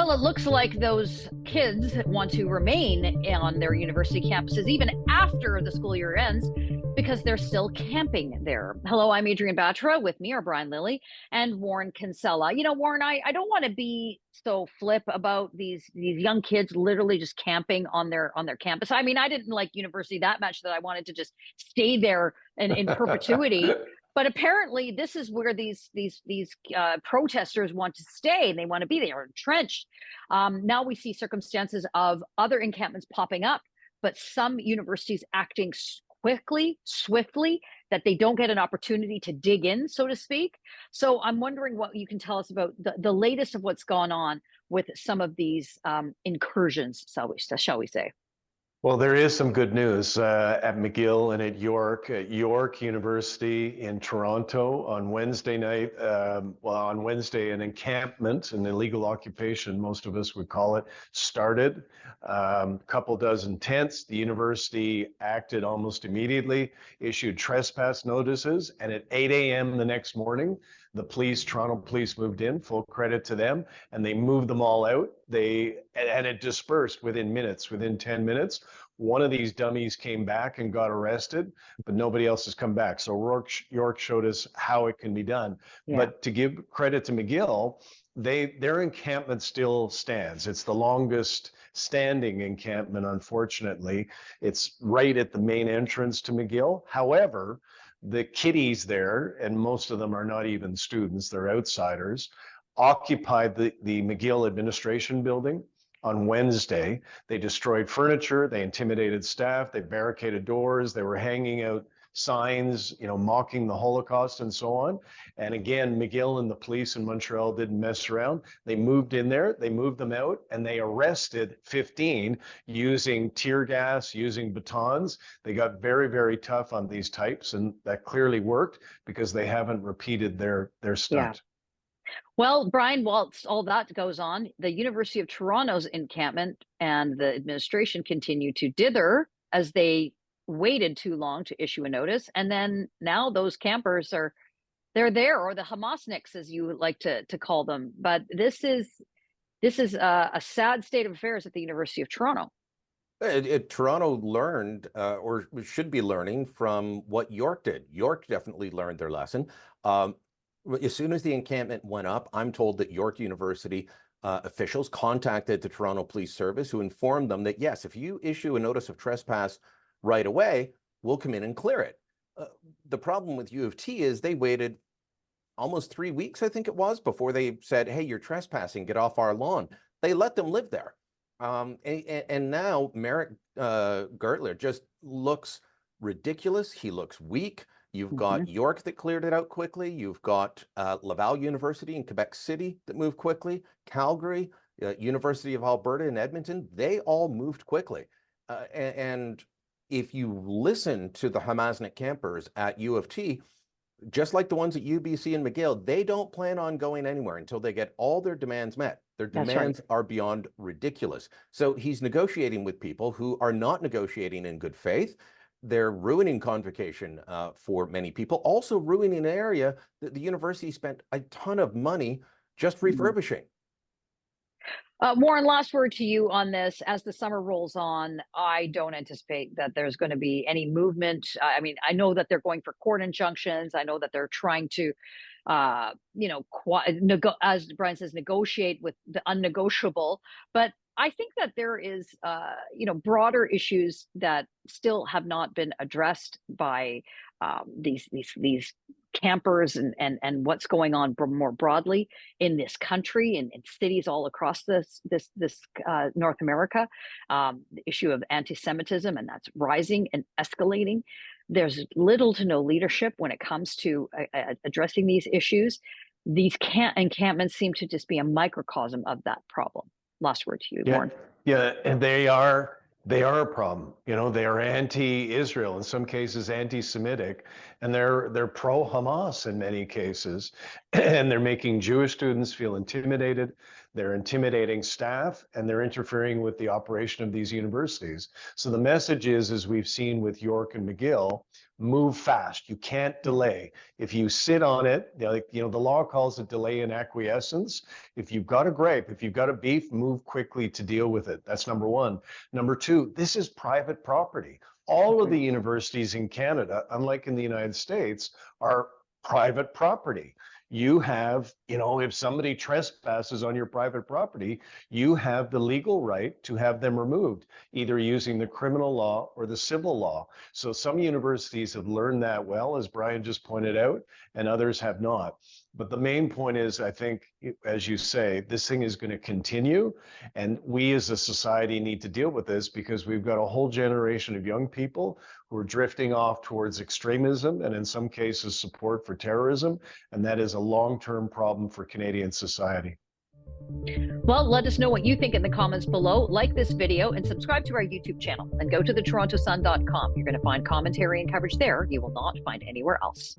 Well, it looks like those kids want to remain on their university campuses even after the school year ends because they're still camping there. Hello, I'm Adrienne Batra. With me are Brian Lilley and Warren Kinsella. You know, Warren, I don't want to be so flip about these young kids literally just camping on their campus. I mean, I didn't like university that much that I wanted to just stay there in perpetuity. But apparently, this is where these protesters want to stay, and they want to be there, entrenched. Now we see circumstances of other encampments popping up, but some universities acting quickly, swiftly, that they don't get an opportunity to dig in, so to speak. So I'm wondering what you can tell us about the latest of what's gone on with some of these incursions, shall we say. Well, there is some good news at McGill and at York University in Toronto on Wednesday night. On Wednesday, an encampment, an illegal occupation, most of us would call it, started. Couple dozen tents. The university acted almost immediately, issued trespass notices, and at 8 a.m. the next morning, the Toronto police moved in, full credit to them, and they moved them all out. And it dispersed within minutes, within 10 minutes. One of these dummies came back and got arrested, but nobody else has come back. So York showed us how it can be done. Yeah. But to give credit to McGill, their encampment still stands. It's the longest standing encampment, unfortunately. It's right at the main entrance to McGill. However, the kiddies there, and most of them are not even students, they're outsiders, occupied the McGill administration building on Wednesday. They destroyed furniture, they intimidated staff, they barricaded doors, they were hanging out signs, mocking the Holocaust and so on. And again, McGill and the police in Montreal didn't mess around. They moved in there, they moved them out, and they arrested 15 using tear gas, using batons. They got very, very tough on these types, and that clearly worked because they haven't repeated their stunt. Yeah. Well, Brian, whilst all that goes on, the University of Toronto's encampment and the administration continue to dither as they waited too long to issue a notice. And then now those campers they're there, or the Hamasniks, as you like to call them. But this is a sad state of affairs at the University of Toronto. Toronto learned, or should be learning, from what York did. York definitely learned their lesson. As soon as the encampment went up, I'm told that York University officials contacted the Toronto Police Service, who informed them that, yes, if you issue a notice of trespass right away, we'll come in and clear it. The problem with U of T is they waited almost 3 weeks, I think it was, before they said, hey, you're trespassing, get off our lawn. They let them live there. And now Merrick Gertler just looks ridiculous. He looks weak. You've got York that cleared it out quickly. You've got Laval University in Quebec City that moved quickly. Calgary, University of Alberta in Edmonton, they all moved quickly. And if you listen to the Hamasnik campers at U of T, just like the ones at UBC and McGill, they don't plan on going anywhere until they get all their demands met. Their demands are beyond ridiculous. So he's negotiating with people who are not negotiating in good faith. They're ruining convocation for many people, also ruining an area that the university spent a ton of money just refurbishing. Warren, last word to you on this. As the summer rolls on, I don't anticipate that there's going to be any movement. I mean, I know that they're going for court injunctions. I know that they're trying to, as Brian says, negotiate with the unnegotiable. But I think that there is, broader issues that still have not been addressed by these campers and what's going on more broadly in this country and in cities all across this North America. The issue of anti-Semitism, and that's rising and escalating. There's little to no leadership when it comes to addressing these issues. These encampments seem to just be a microcosm of that problem. Last word to you, Warren. Yeah, and they are a problem. They are anti-Israel, in some cases anti-Semitic, and they're pro-Hamas in many cases, and they're making Jewish students feel intimidated. they're intimidating staff, and they're interfering with the operation of these universities. So the message is, as we've seen with York and McGill, move fast. You can't delay. If you sit on it, the law calls it delay in acquiescence. If you've got a gripe, if you've got a beef, move quickly to deal with it. That's number one. Number two, this is private property. All of the universities in Canada, unlike in the United States, are private property. You have, if somebody trespasses on your private property, you have the legal right to have them removed, either using the criminal law or the civil law. So some universities have learned that well, as Brian just pointed out, and others have not. But the main point is, I think, as you say, this thing is going to continue, and we as a society need to deal with this because we've got a whole generation of young people who are drifting off towards extremism and in some cases support for terrorism, and that is a long-term problem for Canadian society. Well, let us know what you think in the comments below. Like this video and subscribe to our YouTube channel, and go to thetorontosun.com. You're going to find commentary and coverage there you will not find anywhere else.